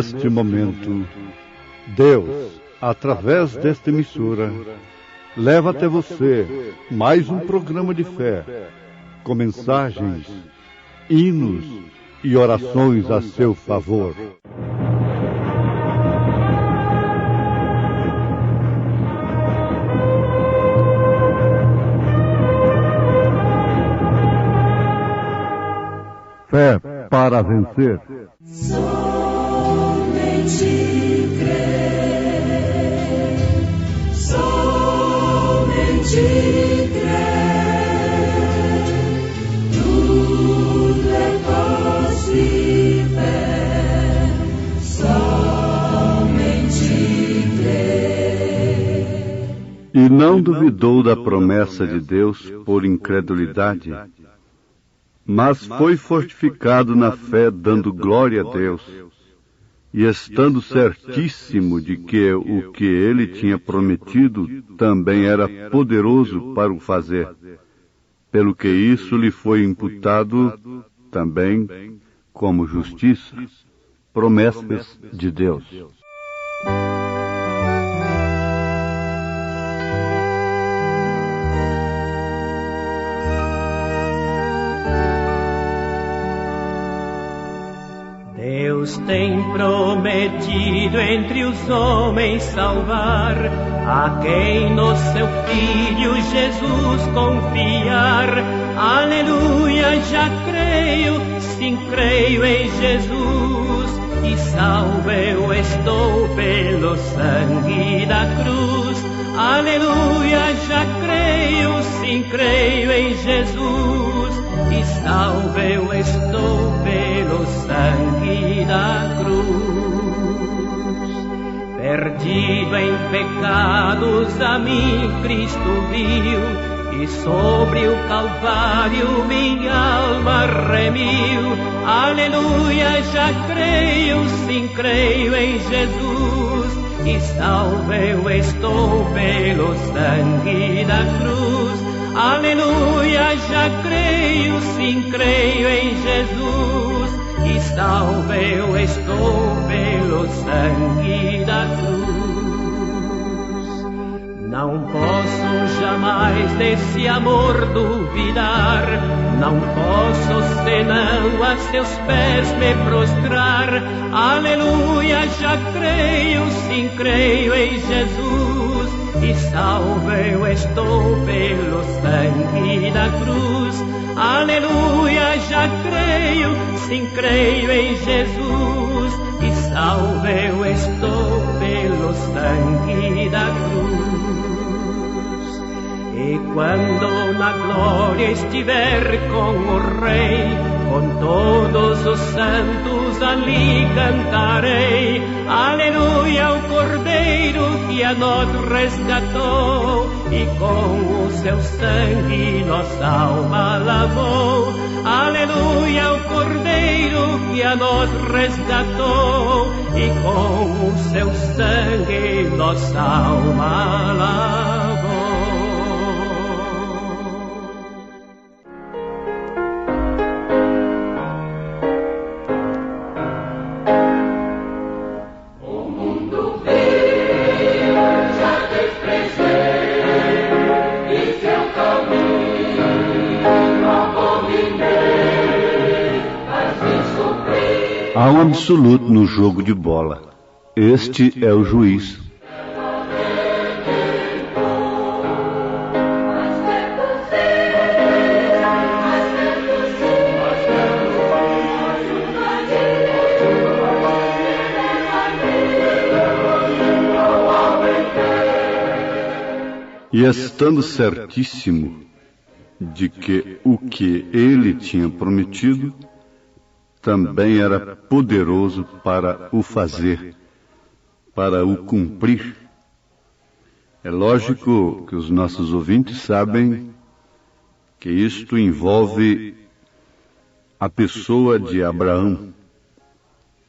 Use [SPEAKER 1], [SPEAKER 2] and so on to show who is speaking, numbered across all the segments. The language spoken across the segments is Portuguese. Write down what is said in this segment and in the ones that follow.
[SPEAKER 1] neste momento, Deus, através desta emissora, leva até você mais um programa de fé, com mensagens, hinos e orações a seu favor. Fé para vencer.
[SPEAKER 2] Somente crer, somente crer, tudo é possível, somente crer.
[SPEAKER 1] E não duvidou da promessa de Deus por incredulidade, mas foi fortificado na fé, dando glória a Deus, e estando certíssimo de que o que ele tinha prometido também era poderoso para o fazer, pelo que isso lhe foi imputado também como justiça, promessas de Deus.
[SPEAKER 3] Deus tem prometido entre os homens salvar a quem no seu Filho Jesus confiar. Aleluia, já creio, sim creio em Jesus, e salvo eu estou pelo sangue da cruz. Aleluia, já creio, sim creio em Jesus, e salvo eu estou pelo sangue da cruz. Perdido em pecados a mim Cristo viu, e sobre o Calvário minha alma remiu. Aleluia, já creio, sim creio em Jesus, e salvo eu estou pelo sangue da cruz. Aleluia, já creio, sim creio em Jesus, e salvo eu estou pelo sangue da cruz. Não posso jamais desse amor duvidar, não posso senão a seus pés me prostrar. Aleluia, já creio, sim creio em Jesus, e salvo eu estou pelo sangue da cruz. Aleluia, já creio, sim creio em Jesus, e salvo eu estou pelo sangue da cruz. E quando na glória estiver com o Rei, com todos os santos ali cantarei. Aleluia, o Cordeiro que a nós resgatou, e com o seu sangue nossa alma lavou. Aleluia, o Cordeiro que a nós resgatou, e com o seu sangue nossa alma lavou.
[SPEAKER 1] Há um absoluto no jogo de bola. Este é o juiz. E estando certíssimo de que o que ele tinha prometido também era poderoso para o fazer, para o cumprir. É lógico que os nossos ouvintes sabem que isto envolve a pessoa de Abraão.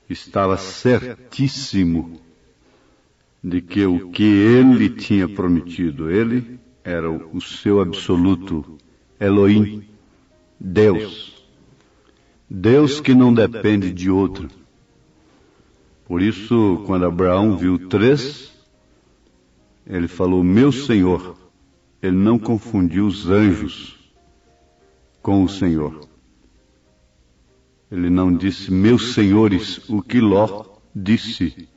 [SPEAKER 1] Estava certíssimo de que o que ele tinha prometido, ele era o seu absoluto Elohim, Deus. Deus que não depende de outro. Por isso, quando Abraão viu 3, ele falou, meu Senhor. Ele não confundiu os anjos com o Senhor. Ele não disse, meus senhores, o que Ló disse.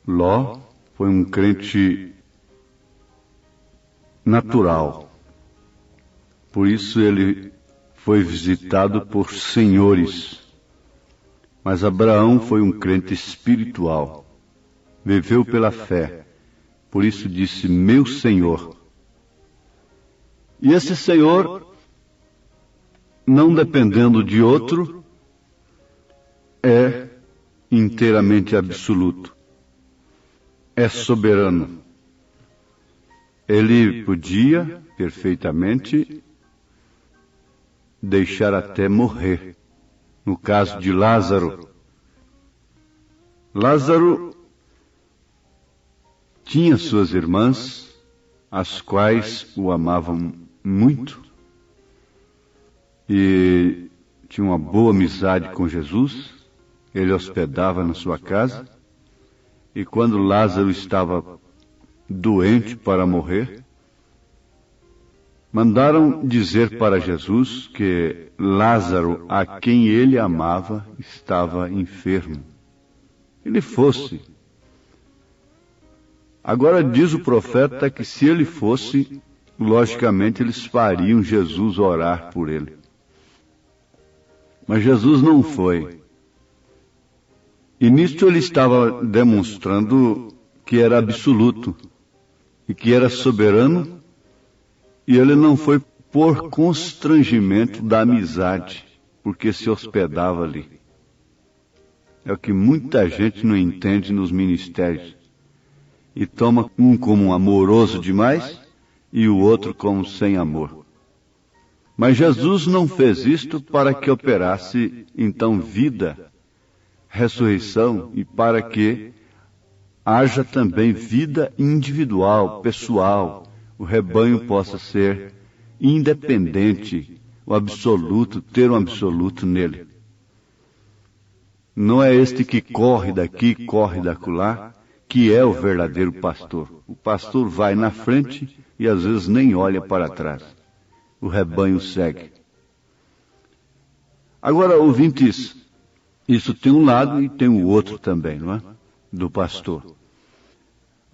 [SPEAKER 1] Ló foi um crente natural. Por isso ele foi visitado por senhores. Mas Abraão foi um crente espiritual. Viveu pela fé. Por isso disse, meu Senhor. E esse Senhor, não dependendo de outro, é inteiramente absoluto. É soberano. Ele podia perfeitamente deixar até morrer. No caso de Lázaro. Lázaro tinha suas irmãs, as quais o amavam muito, e tinha uma boa amizade com Jesus. Ele hospedava na sua casa, e quando Lázaro estava doente para morrer, mandaram dizer para Jesus que Lázaro, a quem ele amava, estava enfermo. Ele fosse. Agora diz o profeta que se ele fosse, logicamente eles fariam Jesus orar por ele. Mas Jesus não foi. E nisto ele estava demonstrando que era absoluto e que era soberano. E ele não foi por constrangimento da amizade, porque se hospedava ali. É o que muita gente não entende nos ministérios. E toma um como amoroso demais e o outro como sem amor. Mas Jesus não fez isto para que operasse então vida, ressurreição, e para que haja também vida individual, pessoal, o rebanho possa ser independente, o absoluto, ter um absoluto nele. Não é este que corre daqui, corre dacolá, que é o verdadeiro pastor. O pastor vai na frente e às vezes nem olha para trás. O rebanho segue. Agora, ouvintes, isso tem um lado e tem o outro também, não é? Do pastor.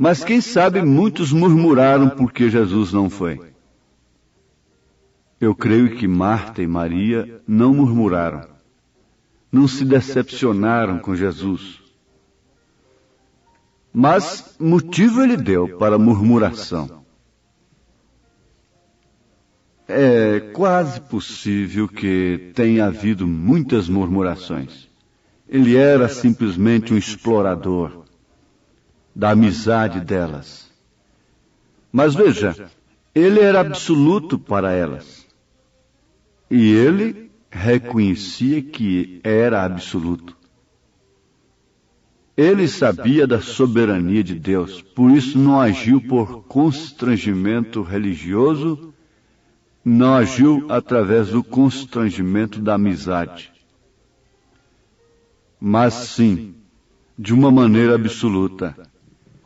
[SPEAKER 1] Mas quem sabe muitos murmuraram porque Jesus não foi. Eu creio que Marta e Maria não murmuraram. Não se decepcionaram com Jesus. Mas motivo ele deu para murmuração. É quase possível que tenha havido muitas murmurações. Ele era simplesmente um explorador da amizade delas. Mas veja, ele era absoluto para elas. E ele reconhecia que era absoluto. Ele sabia da soberania de Deus, por isso não agiu por constrangimento religioso, não agiu através do constrangimento da amizade. Mas sim, de uma maneira absoluta.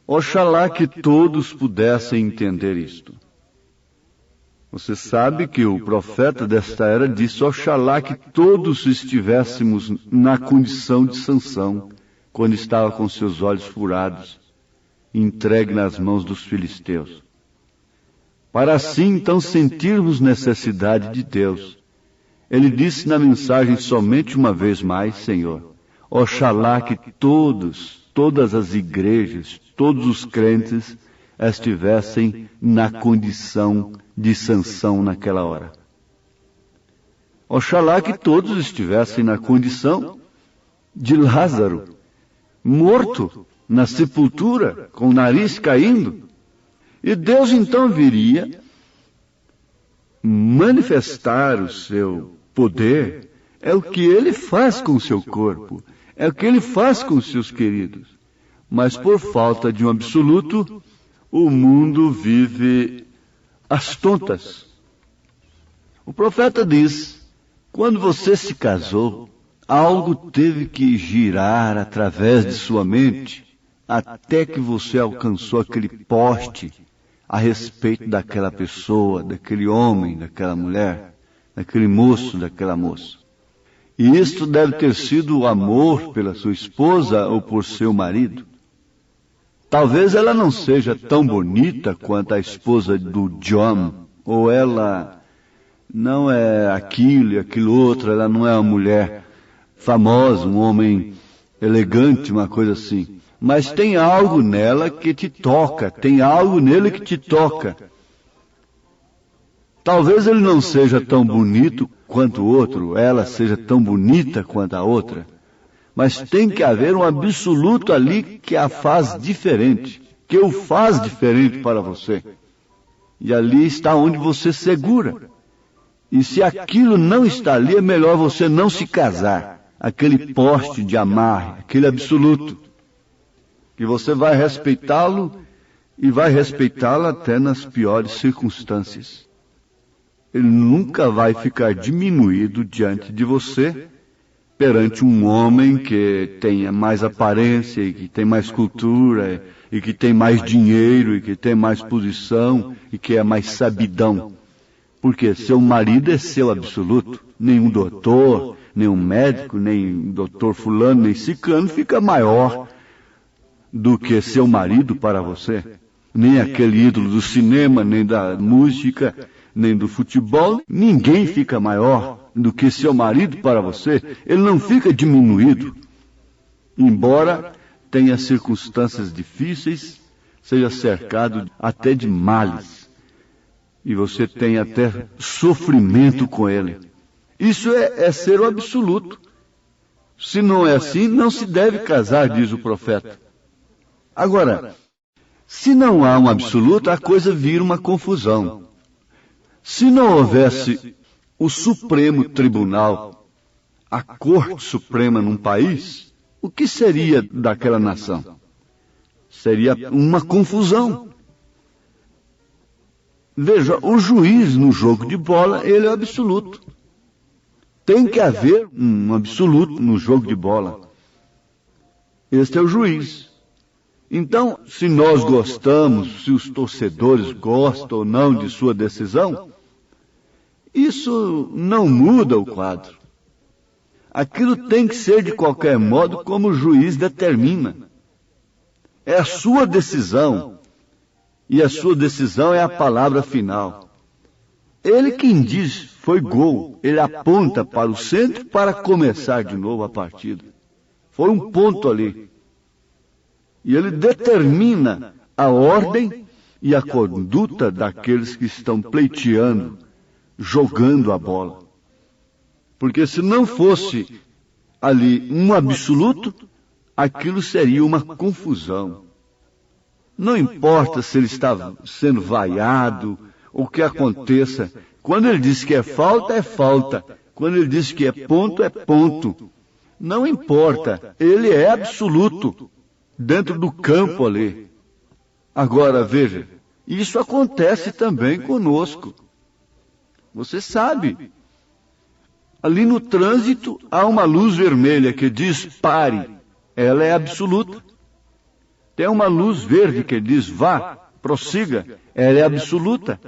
[SPEAKER 1] Oxalá que todos pudessem entender isto. Você sabe que o profeta desta era disse, oxalá que todos estivéssemos na condição de Sansão, quando estava com seus olhos furados, entregue nas mãos dos filisteus. Para assim então sentirmos necessidade de Deus. Ele disse na mensagem somente uma vez mais, Senhor, oxalá que todas as igrejas, todos os crentes estivessem na condição de Sansão naquela hora. Oxalá que todos estivessem na condição de Lázaro, morto na sepultura, com o nariz caindo. E Deus então viria manifestar o seu poder. É o que Ele faz com o seu corpo. É o que Ele faz com os seus queridos. Mas por falta de um absoluto, o mundo vive às tontas. O profeta diz, quando você se casou, Algo teve que girar através de sua mente até que você alcançou aquele poste a respeito daquela pessoa, daquele homem, daquela mulher, daquele moço, daquela moça. E isto deve ter sido o amor pela sua esposa ou por seu marido. Talvez ela não seja tão bonita quanto a esposa do John, ou ela não é aquilo e aquilo outro, ela não é uma mulher famosa, um homem elegante, uma coisa assim. Mas tem algo nela que te toca, tem algo nele que te toca. Talvez ele não seja tão bonito quanto o outro, ela seja tão bonita quanto a outra, mas tem que haver um absoluto ali que a faz diferente, que o faz diferente para você. E ali está onde você segura. E se aquilo não está ali, é melhor você não se casar. Aquele poste de amarre, aquele absoluto, que você vai respeitá-lo e vai respeitá-lo até nas piores circunstâncias. Ele nunca vai ficar diminuído diante de você perante um homem que tenha mais aparência e que tem mais cultura e que tem mais dinheiro e que tem mais posição e que é mais sabidão. Porque seu marido é seu absoluto. Nenhum doutor, nenhum médico, nem doutor fulano, nem ciclano fica maior do que seu marido para você. Nem aquele ídolo do cinema, nem da música, nem do futebol. Ninguém fica maior do que seu marido para você. Ele não fica diminuído. Embora tenha circunstâncias difíceis, seja cercado até de males. E você tenha até sofrimento com ele. Isso é ser o absoluto. Se não é assim, não se deve casar, diz o profeta. Agora, se não há um absoluto, a coisa vira uma confusão. Se não houvesse o Supremo Tribunal, a Corte Suprema num país, o que seria daquela nação? Seria uma confusão. Veja, o juiz no jogo de bola, ele é absoluto. Tem que haver um absoluto no jogo de bola. Este é o juiz. Então, se nós gostamos, se os torcedores gostam ou não de sua decisão, isso não muda o quadro. Aquilo tem que ser de qualquer modo como o juiz determina. É a sua decisão. E a sua decisão é a palavra final. Ele quem diz foi gol. Ele aponta para o centro para começar de novo a partida. Foi um ponto ali. E ele determina a ordem e a conduta daqueles que estão pleiteando, jogando a bola. Porque se não fosse ali um absoluto, aquilo seria uma confusão. Não importa se ele está sendo vaiado, ou o que aconteça. Quando ele diz que é falta, é falta. Quando ele diz que é ponto, é ponto. Não importa, ele é absoluto, dentro do campo ali. Agora, veja, isso acontece também conosco. Você sabe, ali no trânsito há uma luz vermelha que diz pare. Ela é absoluta. Tem uma luz verde que diz vá, prossiga. Ela é absoluta.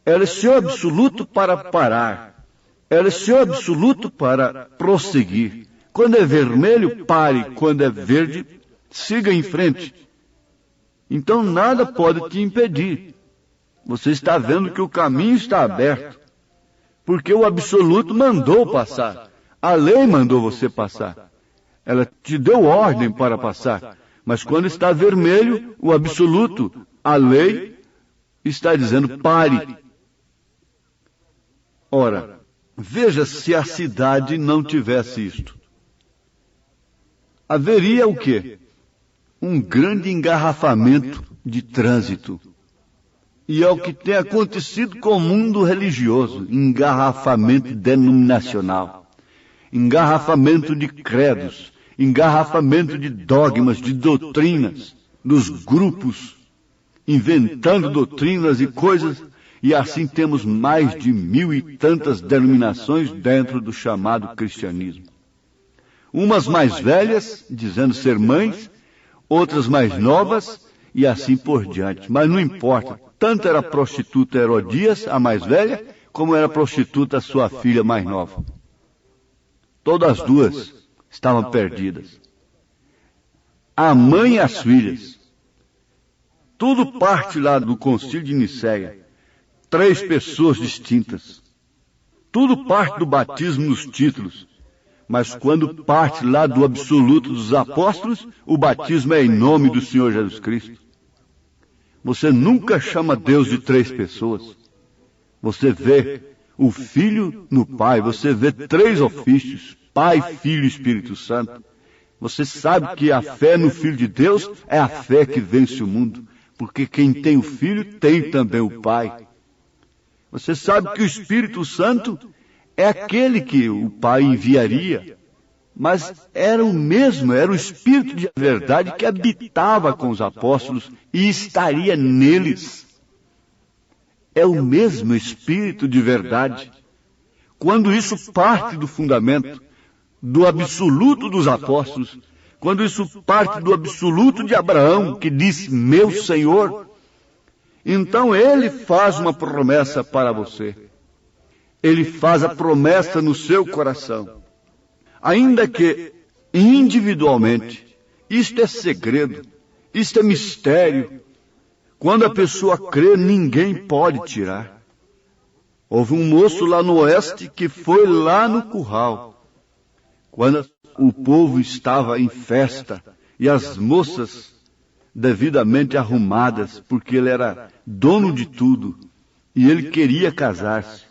[SPEAKER 1] Ela é seu absoluto para parar. Ela é seu absoluto para prosseguir. Quando é vermelho, pare. Quando é verde, siga em frente. Então nada pode te impedir. Você está vendo que o caminho está aberto. Porque o absoluto mandou passar. A lei mandou você passar. Ela te deu ordem para passar. Mas quando está vermelho, o absoluto, a lei, está dizendo pare. Ora, veja se a cidade não tivesse isto. Haveria o quê? Um grande engarrafamento de trânsito. E é o que tem acontecido com o mundo religioso, engarrafamento denominacional, engarrafamento de credos, engarrafamento de dogmas, de doutrinas, dos grupos, inventando doutrinas e coisas E assim temos mais de 1000 e tantas denominações dentro do chamado cristianismo. Umas mais velhas, dizendo ser mães, outras mais novas, e assim por diante. Mas não importa, tanto era a prostituta Herodias, a mais velha, como era a prostituta sua filha mais nova. Todas as duas estavam perdidas. A mãe e as filhas. Tudo parte lá do concílio de Nicéia. 3 pessoas distintas. Tudo parte do batismo nos títulos. Mas quando parte lá do absoluto dos apóstolos, o batismo é em nome do Senhor Jesus Cristo. Você nunca chama Deus de 3 pessoas. Você vê o Filho no Pai, você vê 3 ofícios, Pai, Filho e Espírito Santo. Você sabe que a fé no Filho de Deus é a fé que vence o mundo, porque quem tem o Filho tem também o Pai. Você sabe que o Espírito Santo é aquele que o Pai enviaria, mas era o mesmo, era o Espírito de verdade que habitava com os apóstolos e estaria neles. É o mesmo Espírito de verdade. Quando isso parte do fundamento, do absoluto dos apóstolos, quando isso parte do absoluto de Abraão, que disse, meu Senhor, então ele faz uma promessa para você. Ele faz a promessa no seu coração. Ainda que individualmente, isto é segredo, isto é mistério. Quando a pessoa crê, ninguém pode tirar. Houve um moço lá no oeste que foi lá no curral, quando o povo estava em festa e as moças devidamente arrumadas, porque ele era dono de tudo e ele queria casar-se.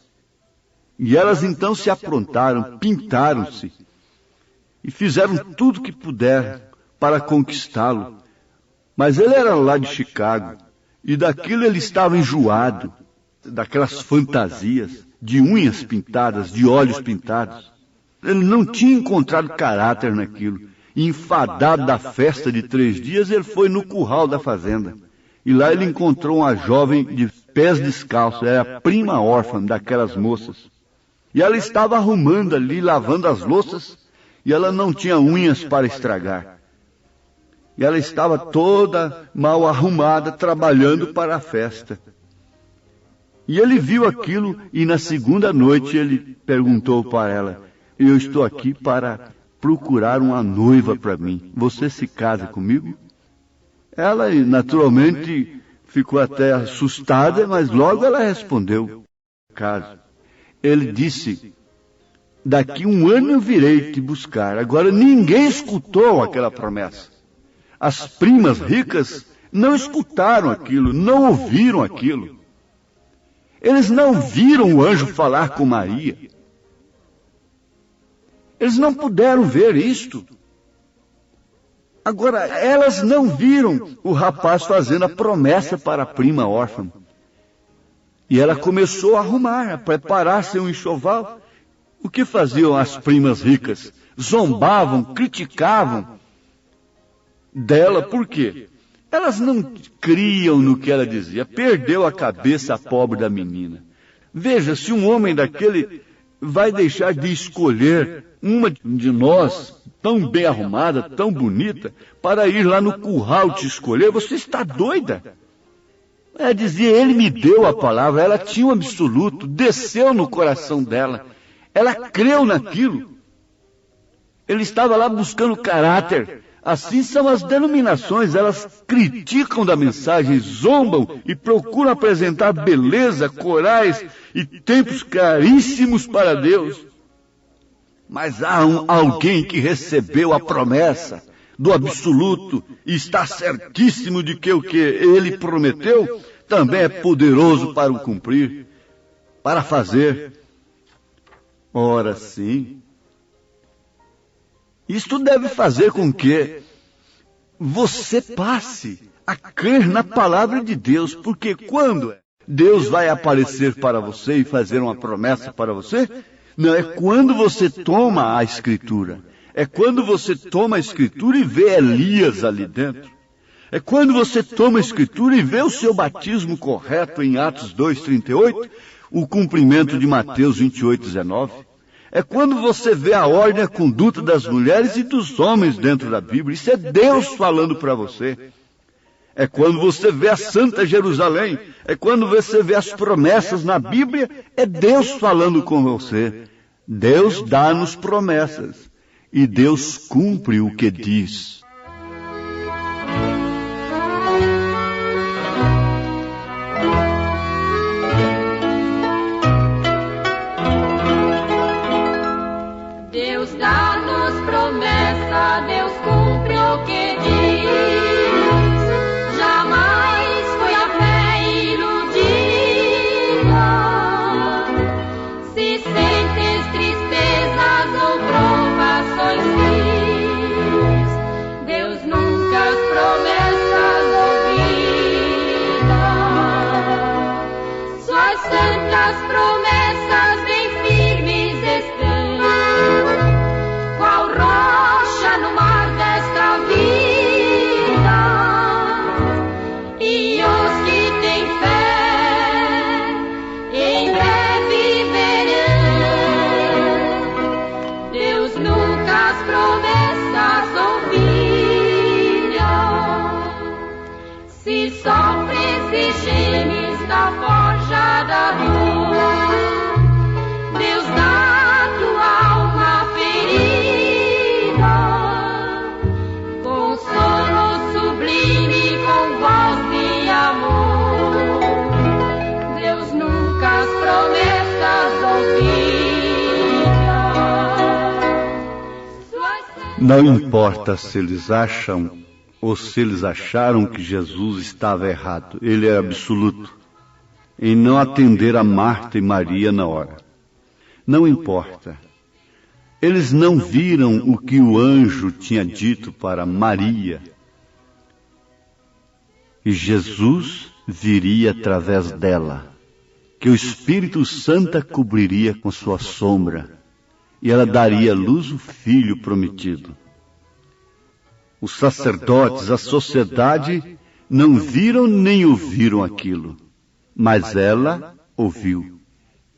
[SPEAKER 1] E elas então se aprontaram, pintaram-se e fizeram tudo que puderam para conquistá-lo. Mas ele era lá de Chicago e daquilo ele estava enjoado, daquelas fantasias, de unhas pintadas, de olhos pintados. Ele não tinha encontrado caráter naquilo. E enfadado da festa de 3 dias, ele foi no curral da fazenda. E lá ele encontrou uma jovem de pés descalços, era a prima órfã daquelas moças. E ela estava arrumando ali, lavando as louças, e ela não tinha unhas para estragar. E ela estava toda mal arrumada, trabalhando para a festa. E ele viu aquilo, e na segunda noite ele perguntou para ela, eu estou aqui para procurar uma noiva para mim. Você se casa comigo? Ela, naturalmente, ficou até assustada, mas logo ela respondeu, caso. Ele disse, daqui 1 ano eu virei te buscar. Agora ninguém escutou aquela promessa. As primas ricas não escutaram aquilo, não ouviram aquilo. Eles não viram o anjo falar com Maria. Eles não puderam ver isto. Agora, elas não viram o rapaz fazendo a promessa para a prima órfã. E ela começou a arrumar, a preparar seu enxoval. O que faziam as primas ricas? Zombavam, criticavam dela. Por quê? Elas não criam no que ela dizia. Perdeu a cabeça a pobre da menina. Veja, se um homem daquele vai deixar de escolher uma de nós, tão bem arrumada, tão bonita, para ir lá no curral te escolher, você está doida? Ela dizia, ele me deu a palavra, ela tinha um absoluto, desceu no coração dela, ela creu naquilo. Ele estava lá buscando caráter. Assim são as denominações, elas criticam da mensagem, zombam e procuram apresentar beleza, corais e tempos caríssimos para Deus. Mas há alguém que recebeu a promessa do absoluto e está certíssimo de que o que ele prometeu também é poderoso para o cumprir, para fazer. Ora sim. Isto deve fazer com que você passe a crer na palavra de Deus, porque quando Deus vai aparecer para você e fazer uma promessa para você, não é quando você toma a Escritura. É quando você toma a Escritura e vê Elias ali dentro. É quando você toma a Escritura e vê o seu batismo correto em Atos 2:38, o cumprimento de Mateus 28:19. É quando você vê a ordem e a conduta das mulheres e dos homens dentro da Bíblia. Isso é Deus falando para você. É quando você vê a Santa Jerusalém. É quando você vê as promessas na Bíblia. É Deus falando com você. Deus dá-nos promessas. E Deus cumpre o que diz.
[SPEAKER 2] Deus dá-nos promessa, Deus cumpre o que diz. Jamais foi a fé iludida. Se sentes tristezas ou provações vis, Deus nunca as promessas ouvida. Suas santas promessas bem firmes estão. Se sofres e gemes na forja da dor, Deus dá tua alma ferida, consolo sublime com voz de amor. Deus nunca as promessas ouvida.
[SPEAKER 1] Não importa se eles acham ou se eles acharam que Jesus estava errado. Ele é absoluto em não atender a Marta e Maria na hora. Não importa. Eles não viram o que o anjo tinha dito para Maria. E Jesus viria através dela, que o Espírito Santo a cobriria com sua sombra, e ela daria à luz o filho prometido. Os sacerdotes, a sociedade, não viram nem ouviram aquilo. Mas ela ouviu.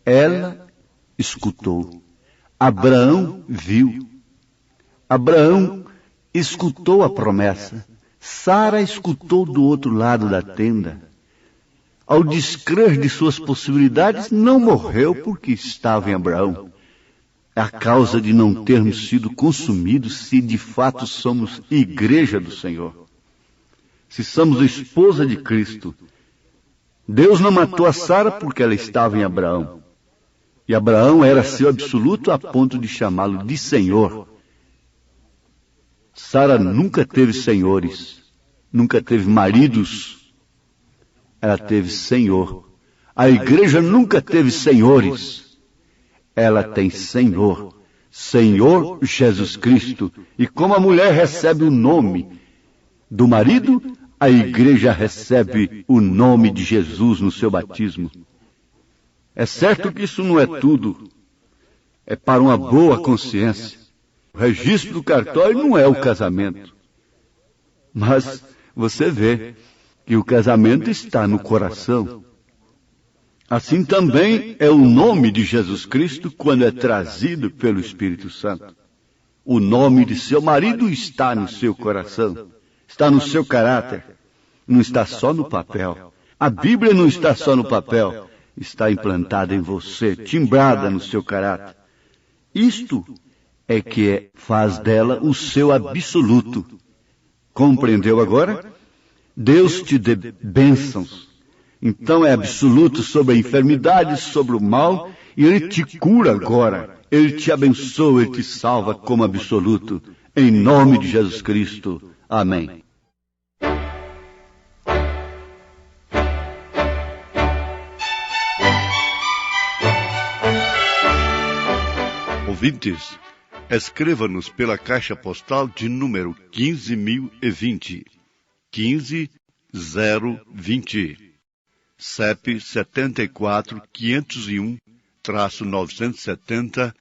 [SPEAKER 1] Ela escutou. Abraão viu. Abraão escutou a promessa. Sara escutou do outro lado da tenda. Ao descrer de suas possibilidades, não morreu porque estava em Abraão. É a causa de não termos sido consumidos se de fato somos igreja do Senhor. Se somos esposa de Cristo. Deus não matou a Sara porque ela estava em Abraão. E Abraão era seu absoluto a ponto de chamá-lo de Senhor. Sara nunca teve senhores, nunca teve maridos. Ela teve Senhor. A igreja nunca teve senhores. Ela tem Senhor, Senhor Jesus Cristo. E como a mulher recebe o nome do marido, a igreja recebe o nome de Jesus no seu batismo. É certo que isso não é tudo. É para uma boa consciência. O registro do cartório não é o casamento. Mas você vê que o casamento está no coração. Assim também é o nome de Jesus Cristo quando é trazido pelo Espírito Santo. O nome de seu marido está no seu coração, está no seu caráter, não está só no papel. A Bíblia não está só no papel, está implantada em você, timbrada no seu caráter. Isto é que faz dela o seu absoluto. Compreendeu agora? Deus te dê bênçãos. Então é absoluto sobre a enfermidade, sobre o mal, e Ele te cura agora. Ele te abençoa, Ele te salva como absoluto. Em nome de Jesus Cristo. Amém. Ouvintes, escreva-nos pela caixa postal de número 15.020, 15020. CEP 74-501-970,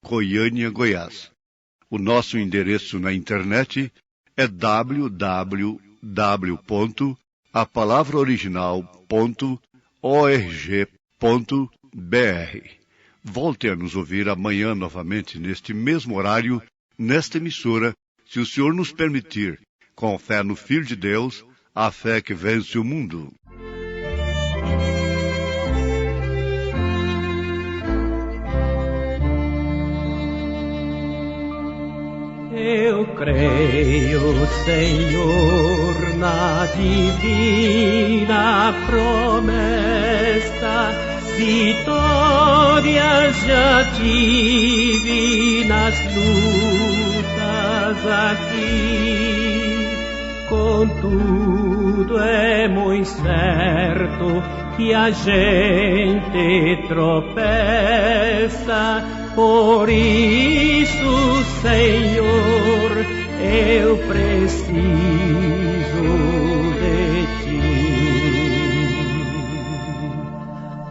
[SPEAKER 1] Goiânia, Goiás. O nosso endereço na internet é www.awr.org. www.apalavraoriginal.org.br. Volte a nos ouvir amanhã novamente, neste mesmo horário, nesta emissora, se o Senhor nos permitir, com fé no Filho de Deus, a fé que vence o mundo.
[SPEAKER 3] Eu creio, Senhor, na divina promessa, vitórias já tive nas lutas aqui. Contudo é muito certo que a gente tropeça. Por isso, Senhor, eu preciso de Ti.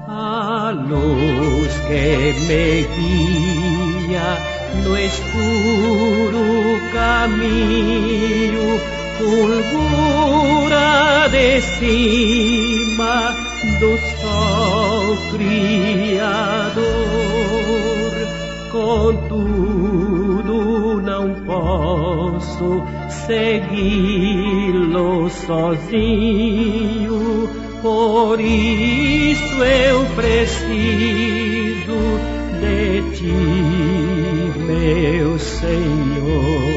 [SPEAKER 3] A luz que me guia no escuro caminho fulgura de cima do sol Criador. Contudo não posso segui-lo sozinho, por isso eu preciso de Ti, meu Senhor.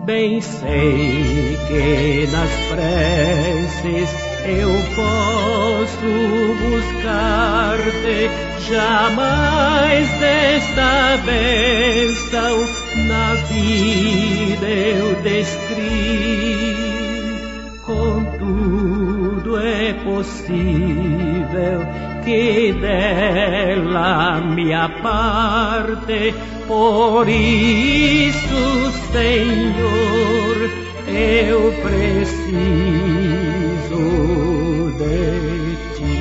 [SPEAKER 3] Bem sei que nas preces eu posso buscar-te, jamais desta bênção na vida eu descri. Contudo é possível que dela me aparte, por isso, Senhor, eu preciso de Ti.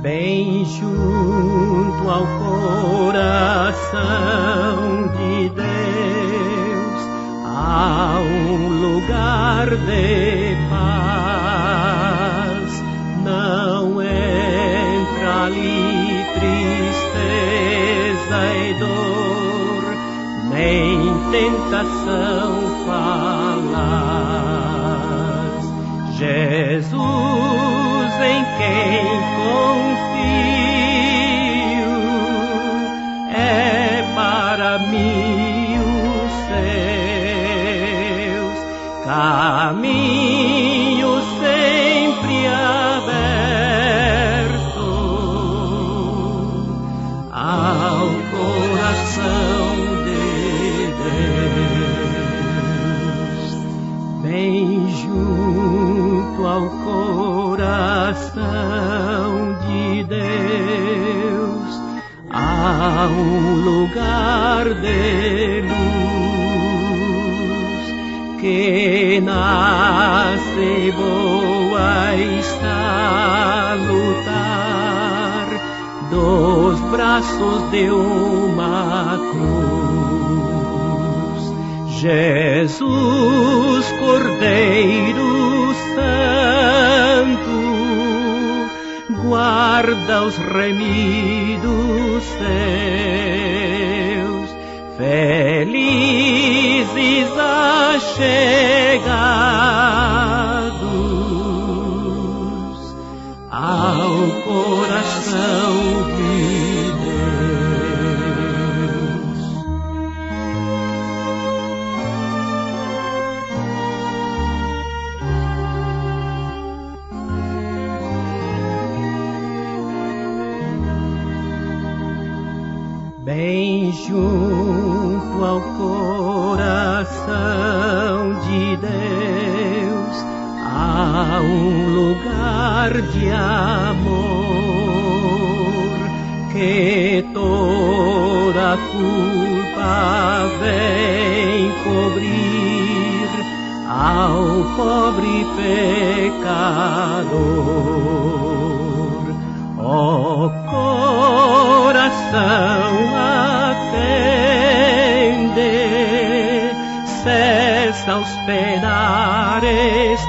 [SPEAKER 3] Bem junto ao coração de Deus há um lugar de paz. Não entra ali tristeza e dor, nem tentação falaz. Jesus, em quem confio, é para mim os seus caminhos sempre aberto ao coração de Deus. Bem junto ao coração de Deus há um lugar de luz que nasce boa está a lutar dos braços de uma cruz. Jesus, Cordeiro Santo, guarda os remidos seus, felizes achegados ao coração de Deus. Bem junto ao coração de Deus há um lugar de amor. que toda culpa vem cobrir ao pobre pecador. Ó coração, atende, cessa os penares